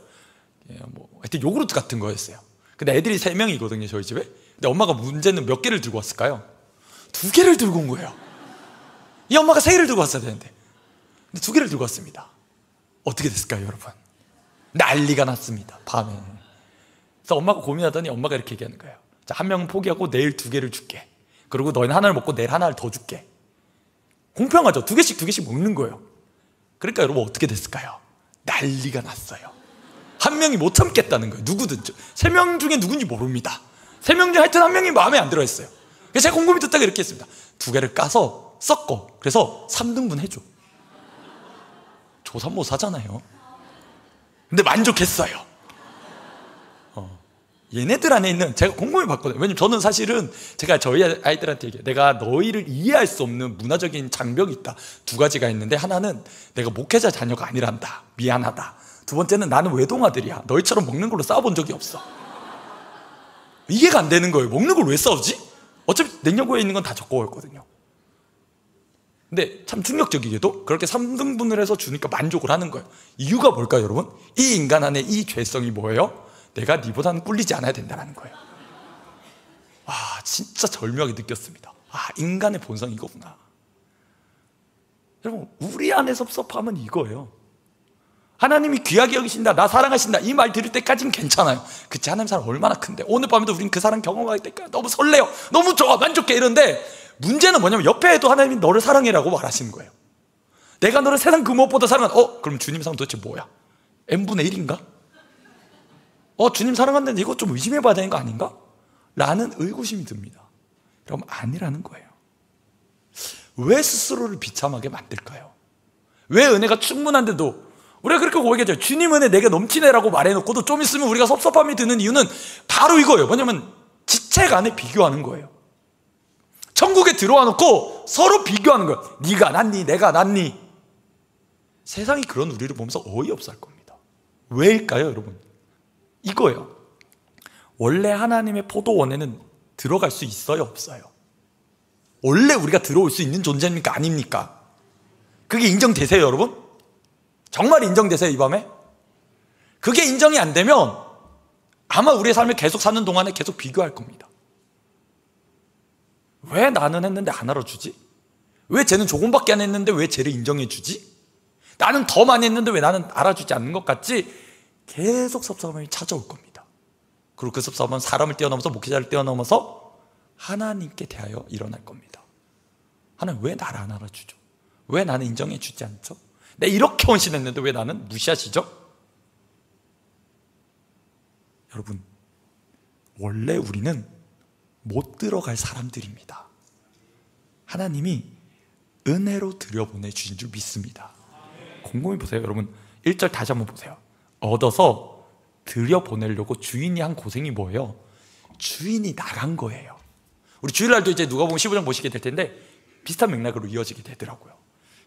하여튼 요구르트 같은 거였어요. 근데 애들이 3명이거든요, 저희 집에. 근데 엄마가 문제는 몇 개를 들고 왔을까요? 2개를 들고 온 거예요. 이 엄마가 3개를 들고 왔어야 되는데. 근데 2개를 들고 왔습니다. 어떻게 됐을까요, 여러분? 난리가 났습니다, 밤에. 그래서 엄마가 고민하더니 엄마가 이렇게 얘기하는 거예요. 자, 한 명은 포기하고 내일 2개를 줄게. 그리고 너희는 하나를 먹고 내일 하나를 더 줄게. 공평하죠? 2개씩 먹는 거예요. 그러니까 여러분 어떻게 됐을까요? 난리가 났어요. 한 명이 못 참겠다는 거예요. 누구든지. 3명 중에 누군지 모릅니다. 3명 중에 하여튼 한 명이 마음에 안 들어 했어요. 그래서 제가 곰곰이 듣다가 이렇게 했습니다. 2개를 까서 섞어. 그래서 3등분 해줘. 조삼모 사잖아요. 근데 만족했어요. 얘네들 안에 있는, 제가 곰곰이 봤거든요. 왜냐면 저는 사실은 제가 저희 아이들한테 얘기해요. 내가 너희를 이해할 수 없는 문화적인 장벽이 있다. 2가지가 있는데, 하나는 내가 목회자 자녀가 아니란다. 미안하다. 2번째는 나는 외동아들이야. 너희처럼 먹는 걸로 싸워본 적이 없어. 이해가 안 되는 거예요. 먹는 걸 왜 싸우지? 어차피 냉장고에 있는 건 다 적고였거든요. 근데 참 충격적이게도 그렇게 3등분을 해서 주니까 만족을 하는 거예요. 이유가 뭘까요, 여러분? 이 인간 안에 이 죄성이 뭐예요? 내가 니보다는 꿀리지 않아야 된다는 거예요. 진짜 절묘하게 느꼈습니다. 인간의 본성이 이거구나. 여러분, 우리 안에 섭섭함은 이거예요. 하나님이 귀하게 여기신다, 나 사랑하신다, 이 말 들을 때까지는 괜찮아요. 그치, 하나님 사랑 얼마나 큰데. 오늘 밤에도 우린 그 사랑 경험할 때까지 너무 설레요, 너무 좋아, 만족해. 이런데 문제는 뭐냐면 옆에 해도 하나님이 너를 사랑해라고 말하시는 거예요. 내가 너를 세상 그 무엇보다 사랑한다. 그럼 주님 사랑 도대체 뭐야? n분의 1인가? 주님 사랑한다는데 이거 좀 의심해봐야 되는 거 아닌가? 라는 의구심이 듭니다. 여러분, 아니라는 거예요. 왜 스스로를 비참하게 만들까요? 왜 은혜가 충분한데도 우리가 그렇게 고백하죠. 주님 은혜 내게 넘치네라고 말해놓고도 좀 있으면 우리가 섭섭함이 드는 이유는 바로 이거예요. 뭐냐면 지체 간에 비교하는 거예요. 천국에 들어와 놓고 서로 비교하는 거예요. 네가 낫니 내가 낫니. 세상이 그런 우리를 보면서 어이없어 할 겁니다. 왜일까요, 여러분? 이거예요. 원래 하나님의 포도원에는 들어갈 수 있어요, 없어요? 원래 우리가 들어올 수 있는 존재입니까, 아닙니까? 그게 인정되세요, 여러분? 정말 인정되세요, 이 밤에? 그게 인정이 안 되면 아마 우리의 삶을 계속 사는 동안에 계속 비교할 겁니다. 왜 나는 했는데 안 알아주지? 왜 쟤는 조금밖에 안 했는데 왜 쟤를 인정해 주지? 나는 더 많이 했는데 왜 나는 알아주지 않는 것 같지? 계속 섭섭함이 찾아올 겁니다. 그리고 그 섭섭함은 사람을 뛰어넘어서, 목회자를 뛰어넘어서 하나님께 대하여 일어날 겁니다. 하나님 왜 나를 안 알아주죠? 왜 나는 인정해 주지 않죠? 내가 이렇게 헌신했는데 왜 나는 무시하시죠? 여러분, 원래 우리는 못 들어갈 사람들입니다. 하나님이 은혜로 들여보내주신 줄 믿습니다. 곰곰이 보세요. 여러분, 1절 다시 한번 보세요. 얻어서 들여보내려고 주인이 한 고생이 뭐예요? 주인이 나간 거예요. 우리 주일날도 이제 누가복음 15장 보시게 될 텐데 비슷한 맥락으로 이어지게 되더라고요.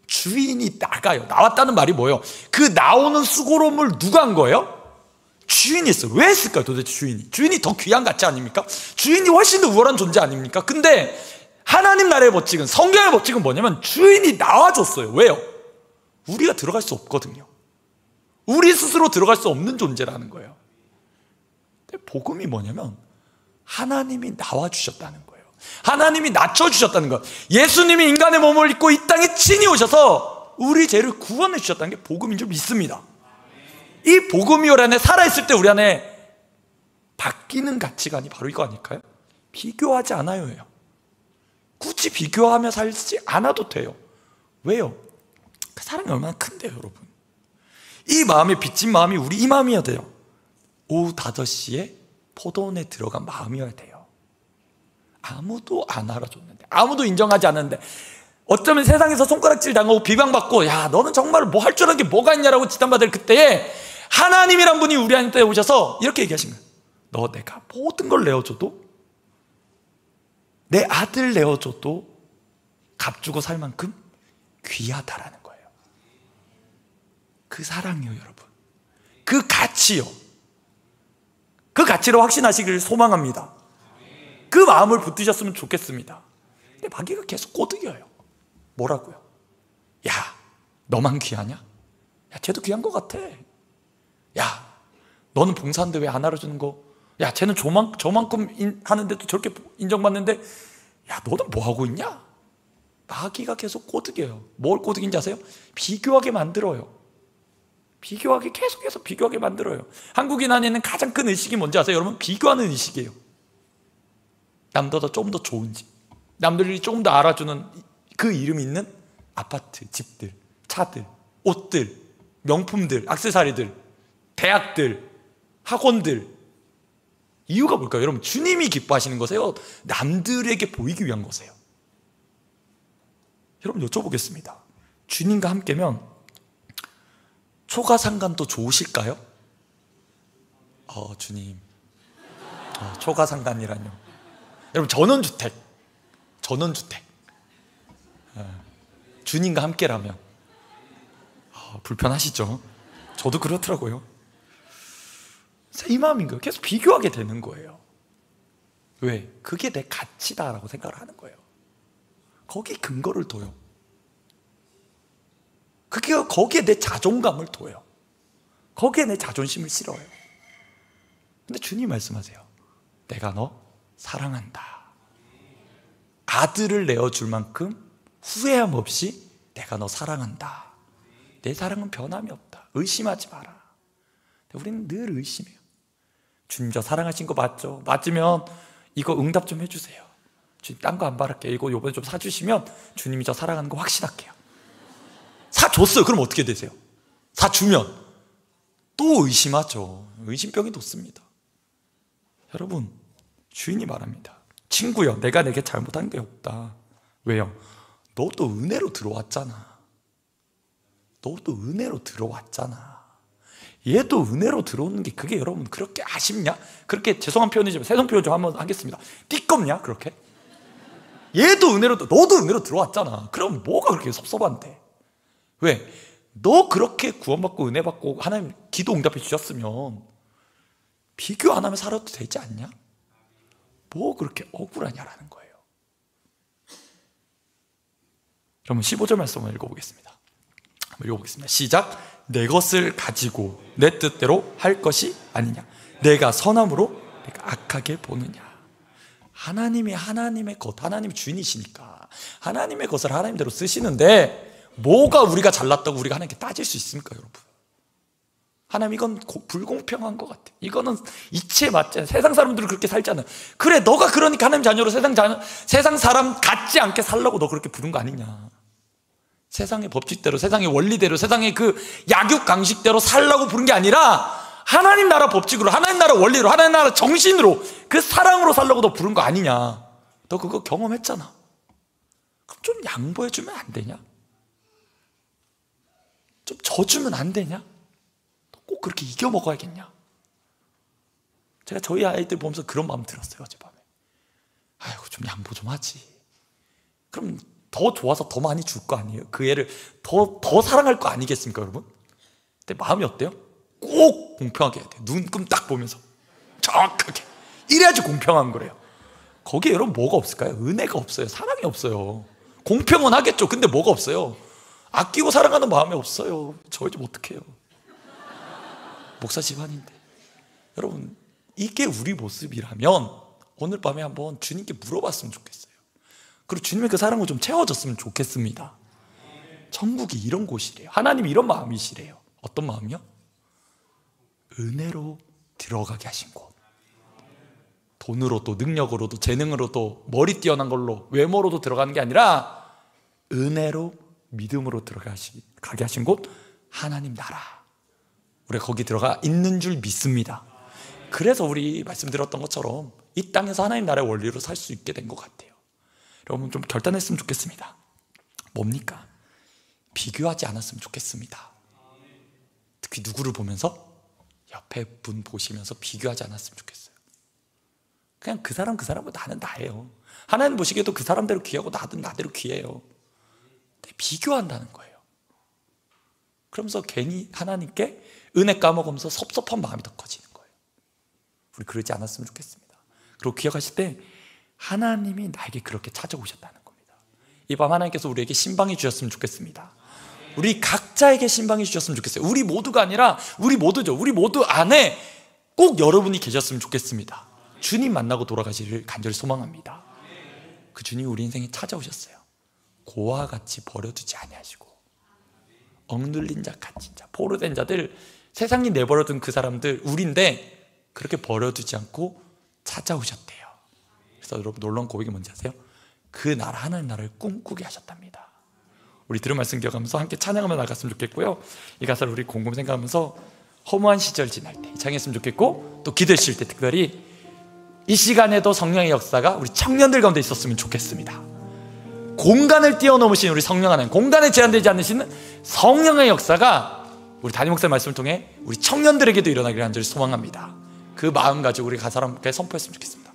주인이 나가요. 나왔다는 말이 뭐예요? 그 나오는 수고로움을 누가 한 거예요? 주인이 있어요. 왜 했을까요 도대체 주인이 더 귀한 가치 아닙니까? 주인이 훨씬 더 우월한 존재 아닙니까? 근데 하나님 나라의 법칙은, 성경의 법칙은 뭐냐면 주인이 나와줬어요. 왜요? 우리가 들어갈 수 없거든요. 우리 스스로 들어갈 수 없는 존재라는 거예요. 근데 복음이 뭐냐면 하나님이 나와주셨다는 거예요. 하나님이 낮춰주셨다는 거예요. 예수님이 인간의 몸을 입고 이 땅에 친히 오셔서 우리 죄를 구원해 주셨다는 게 복음인 줄 믿습니다. 이 복음이 우리 안에 살아있을 때 우리 안에 바뀌는 가치관이 바로 이거 아닐까요? 비교하지 않아요예요. 굳이 비교하며 살지 않아도 돼요. 왜요? 그 사랑이 얼마나 큰데요 여러분. 이 마음에 빚진 마음이 우리 이 마음이어야 돼요. 오후 5시에 포도원에 들어간 마음이어야 돼요. 아무도 안 알아줬는데, 아무도 인정하지 않는데, 어쩌면 세상에서 손가락질 당하고 비방받고, 야 너는 정말 뭐 할 줄 아는 게 뭐가 있냐라고 지탄받을 그때에 하나님이란 분이 우리 안에 오셔서 이렇게 얘기하신 거예요. 너 내가 모든 걸 내어줘도, 내 아들 내어줘도 값주고 살 만큼 귀하다라는 거예요. 그 사랑이요 여러분. 그 가치요. 그 가치로 확신하시길 소망합니다. 그 마음을 붙드셨으면 좋겠습니다. 근데 마귀가 계속 꼬드겨요. 뭐라고요? 야 너만 귀하냐? 야 쟤도 귀한 것 같아. 야 너는 봉사하는데 왜 안 알아주는 거? 야 쟤는 저만큼 하는데도 저렇게 인정받는데 야 너는 뭐 하고 있냐? 마귀가 계속 꼬드겨요. 뭘 꼬드긴지 아세요? 비교하게 만들어요. 계속해서 비교하게 만들어요. 한국인 안에는 가장 큰 의식이 뭔지 아세요? 여러분, 비교하는 의식이에요. 남보다 조금 더 좋은지, 남들이 조금 더 알아주는 그 이름 있는 아파트, 집들, 차들, 옷들, 명품들, 액세서리들, 대학들, 학원들. 이유가 뭘까요? 여러분, 주님이 기뻐하시는 거세요? 남들에게 보이기 위한 거세요? 여러분 여쭤보겠습니다. 주님과 함께면 초가상간도 좋으실까요? 주님, 초가상간이라뇨. 여러분 전원주택 주님과 함께라면 불편하시죠? 저도 그렇더라고요. 이 마음인 거예요. 계속 비교하게 되는 거예요. 왜? 그게 내 가치다라고 생각을 하는 거예요. 거기에 근거를 둬요. 거기에 내 자존감을 둬요. 거기에 내 자존심을 실어요. 근데 주님 말씀하세요. 내가 너 사랑한다. 아들을 내어줄 만큼 후회함 없이 내가 너 사랑한다. 내 사랑은 변함이 없다. 의심하지 마라. 우리는 늘 의심해요. 주님 저 사랑하신 거 맞죠? 맞으면 이거 응답 좀 해주세요. 주님 딴 거 안 바랄게요. 이거 요번에 좀 사주시면 주님이 저 사랑하는 거 확신할게요. 사줬어요. 그럼 어떻게 되세요? 사주면 또 의심하죠. 의심병이 돋습니다. 여러분, 주인이 말합니다. 친구여, 내가 내게 잘못한 게 없다. 왜요? 너도 은혜로 들어왔잖아. 얘도 은혜로 들어오는 게 그게 여러분 그렇게 아쉽냐? 그렇게 죄송한 표현이지만 세상 표현 좀 한번 하겠습니다. 띠껍냐? 그렇게? 얘도 너도 은혜로 들어왔잖아. 그럼 뭐가 그렇게 섭섭한데? 왜? 너 그렇게 구원받고 은혜 받고 하나님 기도 응답해 주셨으면 비교 안 하면 살아도 되지 않냐? 뭐 그렇게 억울하냐라는 거예요. 그러면 15절 말씀 한번 읽어보겠습니다. 시작. 내 것을 가지고 내 뜻대로 할 것이 아니냐? 내가 선함으로 내가 악하게 보느냐? 하나님의 것, 하나님이 주인이시니까 하나님의 것을 하나님대로 쓰시는데 뭐가 우리가 잘났다고 우리가 하나님께 따질 수 있습니까 여러분? 하나님 이건 불공평한 것 같아. 이거는 이치에 맞지 않아. 세상 사람들은 그렇게 살잖아. 그래 너가 그러니까 하나님 자녀로 세상 사람 같지 않게 살라고 너 그렇게 부른 거 아니냐. 세상의 법칙대로, 세상의 원리대로, 세상의 그 약육강식대로 살라고 부른 게 아니라 하나님 나라 법칙으로, 하나님 나라 원리로, 하나님 나라 정신으로, 그 사랑으로 살라고 너 부른 거 아니냐. 너 그거 경험했잖아. 그럼 좀 양보해주면 안 되냐? 좀 져주면 안 되냐? 꼭 그렇게 이겨 먹어야겠냐? 제가 저희 아이들 보면서 그런 마음 들었어요 어젯밤에. 아이고 좀 양보 좀 하지. 그럼 더 좋아서 더 많이 줄 거 아니에요? 그 애를 더 사랑할 거 아니겠습니까 여러분? 근데 마음이 어때요? 꼭 공평하게 해야 돼요. 눈금 딱 보면서 정확하게. 이래야지 공평한 거래요. 거기에 여러분 뭐가 없을까요? 은혜가 없어요. 사랑이 없어요. 공평은 하겠죠. 근데 뭐가 없어요? 아끼고 사랑하는 마음이 없어요. 저 좀 어떡해요. 목사 집안인데. 여러분, 이게 우리 모습이라면 오늘 밤에 한번 주님께 물어봤으면 좋겠어요. 그리고 주님의 그 사랑을 좀 채워줬으면 좋겠습니다. 천국이 이런 곳이래요. 하나님이 이런 마음이시래요. 어떤 마음이요? 은혜로 들어가게 하신 곳. 돈으로도 능력으로도 재능으로도 머리 뛰어난 걸로 외모로도 들어가는 게 아니라 은혜로 믿음으로 가게 하신 곳, 하나님 나라. 우리가 거기 들어가 있는 줄 믿습니다. 그래서 우리 말씀드렸던 것처럼 이 땅에서 하나님 나라의 원리로 살 수 있게 된 것 같아요. 여러분 좀 결단했으면 좋겠습니다. 뭡니까? 비교하지 않았으면 좋겠습니다. 특히 누구를 보면서? 옆에 분 보시면서 비교하지 않았으면 좋겠어요. 그냥 그 사람은 나는 나예요. 하나님 보시기에도 그 사람대로 귀하고 나도 나대로 귀해요. 근데 비교한다는 거예요. 그러면서 괜히 하나님께 은혜 까먹으면서 섭섭한 마음이 더 커지는 거예요. 우리 그러지 않았으면 좋겠습니다. 그리고 기억하실 때 하나님이 나에게 그렇게 찾아오셨다는 겁니다. 이 밤 하나님께서 우리에게 신방해 주셨으면 좋겠습니다. 우리 각자에게 신방해 주셨으면 좋겠어요. 우리 모두가 아니라 우리 모두죠. 우리 모두 안에 꼭 여러분이 계셨으면 좋겠습니다. 주님 만나고 돌아가시기를 간절히 소망합니다. 그 주님이 우리 인생에 찾아오셨어요. 고와 같이 버려두지 아니하시고 억눌린 자, 갇힌 자, 포로된 자들, 세상이 내버려둔 그 사람들 우리인데 그렇게 버려두지 않고 찾아오셨대요. 그래서 여러분 놀라운 고백이 뭔지 아세요? 그 나라, 하나님 나라를 꿈꾸게 하셨답니다. 우리 들은 말씀 기억하면서 함께 찬양하며 나갔으면 좋겠고요. 이 가사를 우리 곰곰 생각하면서 허무한 시절 지날 때 찬양했으면 좋겠고, 또 기도하실 때 특별히 이 시간에도 성령의 역사가 우리 청년들 가운데 있었으면 좋겠습니다. 공간을 뛰어넘으신 우리 성령 하나님, 공간에 제한되지 않으시는 성령의 역사가 우리 담임 목사의 말씀을 통해 우리 청년들에게도 일어나기를 간절히 소망합니다. 그 마음 가지고 우리 가사를 함께 선포했으면 좋겠습니다.